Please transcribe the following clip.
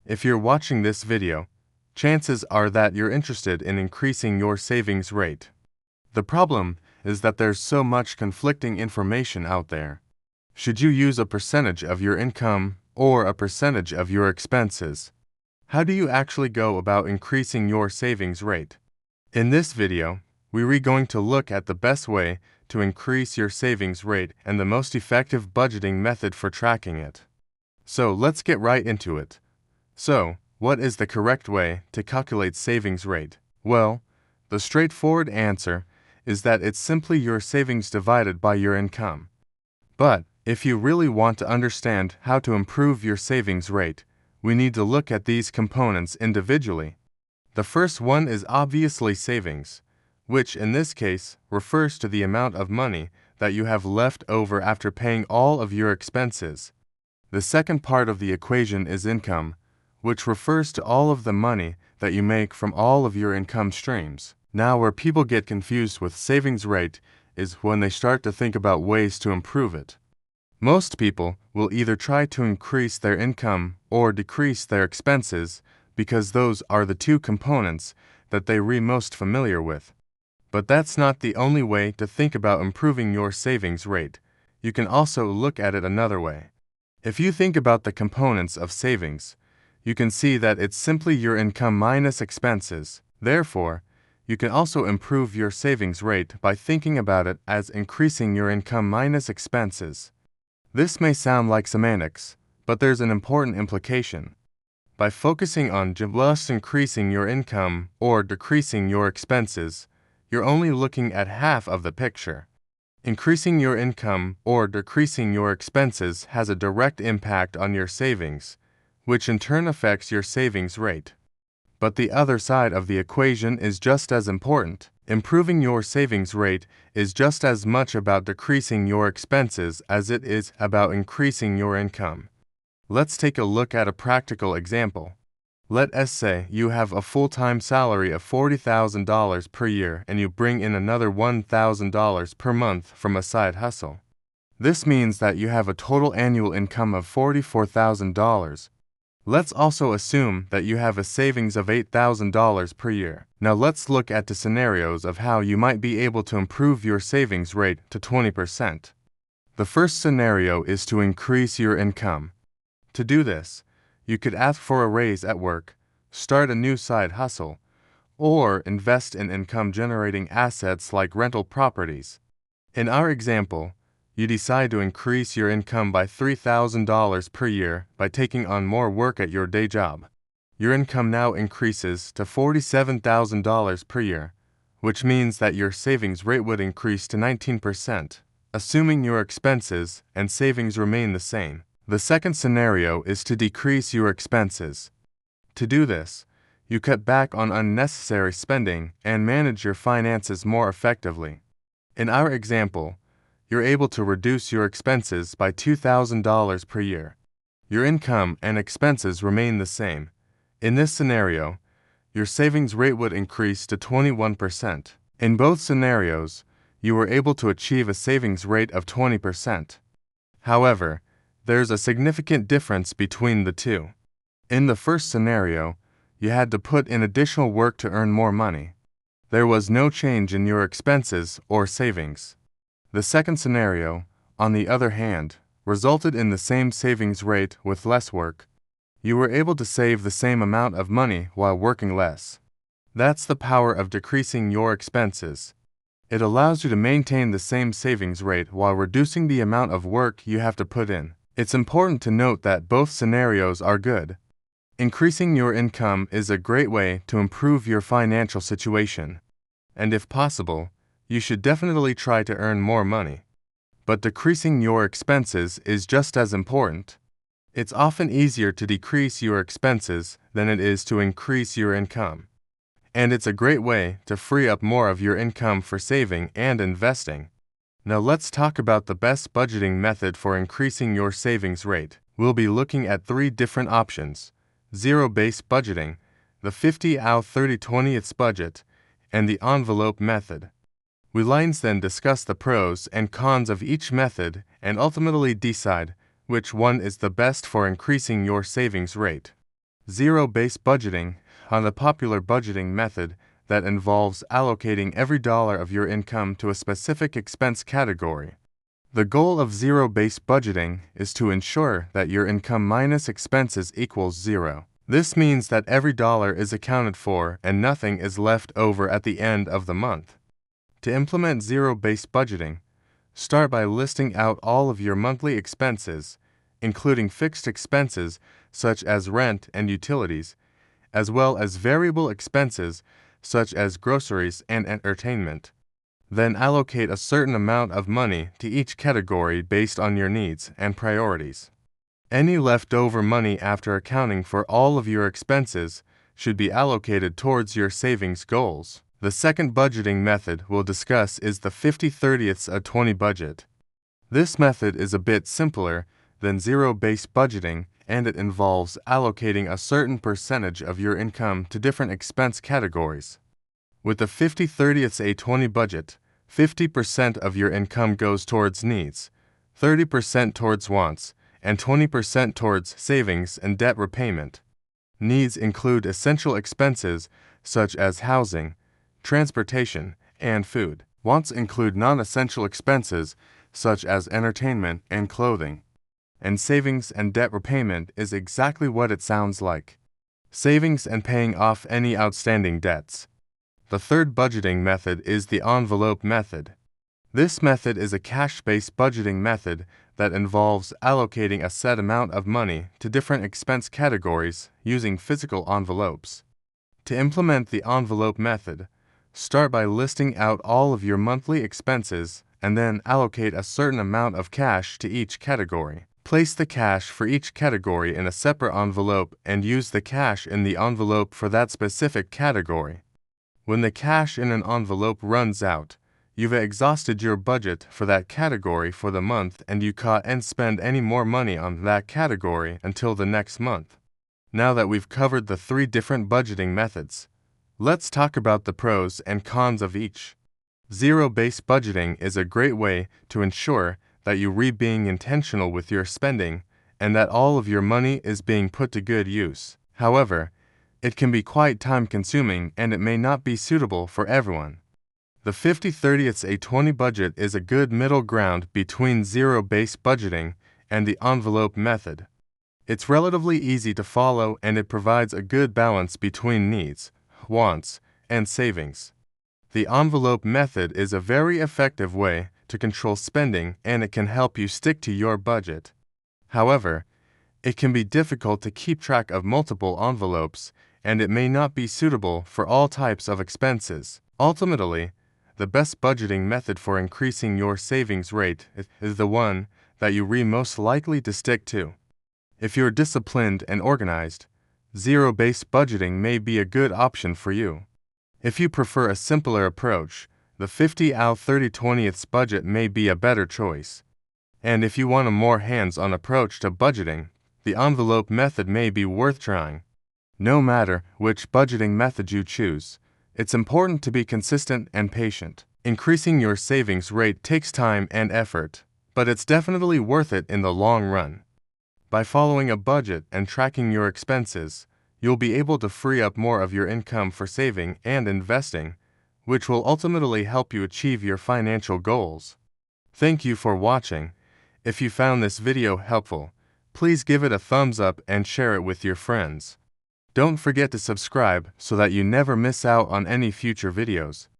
If you're watching this video, chances are that you're interested in increasing your savings rate. The problem is that there's so much conflicting information out there. Should you use a percentage of your income or a percentage of your expenses? How do you actually go about increasing your savings rate? In this video, we're going to look at the best way to increase your savings rate and the most effective budgeting method for tracking it. So let's get right into it. So, what is the correct way to calculate savings rate? Well, the straightforward answer is that it's simply your savings divided by your income. But if you really want to understand how to improve your savings rate, we need to look at these components individually. The first one is obviously savings, which in this case refers to the amount of money that you have left over after paying all of your expenses. The second part of the equation is income, which refers to all of the money that you make from all of your income streams. Now, where people get confused with savings rate is when they start to think about ways to improve it. Most people will either try to increase their income or decrease their expenses because those are the two components that they're most familiar with. But that's not the only way to think about improving your savings rate. You can also look at it another way. If you think about the components of savings, you can see that it's simply your income minus expenses. Therefore, you can also improve your savings rate by thinking about it as increasing your income minus expenses. This may sound like semantics, but there's an important implication. By focusing on just increasing your income or decreasing your expenses, you're only looking at half of the picture. Increasing your income or decreasing your expenses has a direct impact on your savings, which in turn affects your savings rate. But the other side of the equation is just as important. Improving your savings rate is just as much about decreasing your expenses as it is about increasing your income. Let's take a look at a practical example. Let us say you have a full-time salary of $40,000 per year and you bring in another $1,000 per month from a side hustle. This means that you have a total annual income of $44,000. Let's also assume that you have a savings of $8,000 per year. Now let's look at the scenarios of how you might be able to improve your savings rate to 20%. The first scenario is to increase your income. To do this, you could ask for a raise at work, start a new side hustle, or invest in income-generating assets like rental properties. In our example, you decide to increase your income by $3,000 per year by taking on more work at your day job. Your income now increases to $47,000 per year, which means that your savings rate would increase to 19%, assuming your expenses and savings remain the same. The second scenario is to decrease your expenses. To do this, you cut back on unnecessary spending and manage your finances more effectively. In our example, you're able to reduce your expenses by $2,000 per year. Your income and expenses remain the same. In this scenario, your savings rate would increase to 21%. In both scenarios, you were able to achieve a savings rate of 20%. However, there's a significant difference between the two. In the first scenario, you had to put in additional work to earn more money. There was no change in your expenses or savings. The second scenario, on the other hand, resulted in the same savings rate with less work. You were able to save the same amount of money while working less. That's the power of decreasing your expenses. It allows you to maintain the same savings rate while reducing the amount of work you have to put in. It's important to note that both scenarios are good. Increasing your income is a great way to improve your financial situation. And if possible, you should definitely try to earn more money. But decreasing your expenses is just as important. It's often easier to decrease your expenses than it is to increase your income. And it's a great way to free up more of your income for saving and investing. Now let's talk about the best budgeting method for increasing your savings rate. We'll be looking at 3 different options: zero-based budgeting, the 50/30/20 budget, and the envelope method. We'll then discuss the pros and cons of each method and ultimately decide which one is the best for increasing your savings rate. Zero-based budgeting, on the popular budgeting method that involves allocating every dollar of your income to a specific expense category. The goal of zero-based budgeting is to ensure that your income minus expenses equals zero. This means that every dollar is accounted for and nothing is left over at the end of the month. To implement zero-based budgeting, start by listing out all of your monthly expenses, including fixed expenses such as rent and utilities, as well as variable expenses such as groceries and entertainment. Then allocate a certain amount of money to each category based on your needs and priorities. Any leftover money after accounting for all of your expenses should be allocated towards your savings goals. The second budgeting method we'll discuss is the 50/30/20 budget. This method is a bit simpler than zero-based budgeting, and it involves allocating a certain percentage of your income to different expense categories. With the 50/30/20 budget, 50% of your income goes towards needs, 30% towards wants, and 20% towards savings and debt repayment. Needs include essential expenses such as housing, transportation, and food. Wants include non-essential expenses such as entertainment and clothing. And savings and debt repayment is exactly what it sounds like. Savings and paying off any outstanding debts. The third budgeting method is the envelope method. This method is a cash-based budgeting method that involves allocating a set amount of money to different expense categories using physical envelopes. To implement the envelope method, start by listing out all of your monthly expenses and then allocate a certain amount of cash to each category. Place the cash for each category in a separate envelope and use the cash in the envelope for that specific category. When the cash in an envelope runs out, you've exhausted your budget for that category for the month and you can't spend any more money on that category until the next month. Now that we've covered the three different budgeting methods, let's talk about the pros and cons of each. Zero-based budgeting is a great way to ensure that you're being intentional with your spending and that all of your money is being put to good use. However, it can be quite time-consuming and it may not be suitable for everyone. The 50/30/20 budget is a good middle ground between zero-based budgeting and the envelope method. It's relatively easy to follow and it provides a good balance between needs, wants, and savings. The envelope method is a very effective way to control spending and it can help you stick to your budget. However, it can be difficult to keep track of multiple envelopes and it may not be suitable for all types of expenses. Ultimately, the best budgeting method for increasing your savings rate is the one that you're most likely to stick to. If you're disciplined and organized, zero-based budgeting may be a good option for you. If you prefer a simpler approach, the 50/30/20 budget may be a better choice. And if you want a more hands-on approach to budgeting, the envelope method may be worth trying. No matter which budgeting method you choose, it's important to be consistent and patient. Increasing your savings rate takes time and effort, but it's definitely worth it in the long run. By following a budget and tracking your expenses, you'll be able to free up more of your income for saving and investing, which will ultimately help you achieve your financial goals. Thank you for watching. If you found this video helpful, please give it a thumbs up and share it with your friends. Don't forget to subscribe so that you never miss out on any future videos.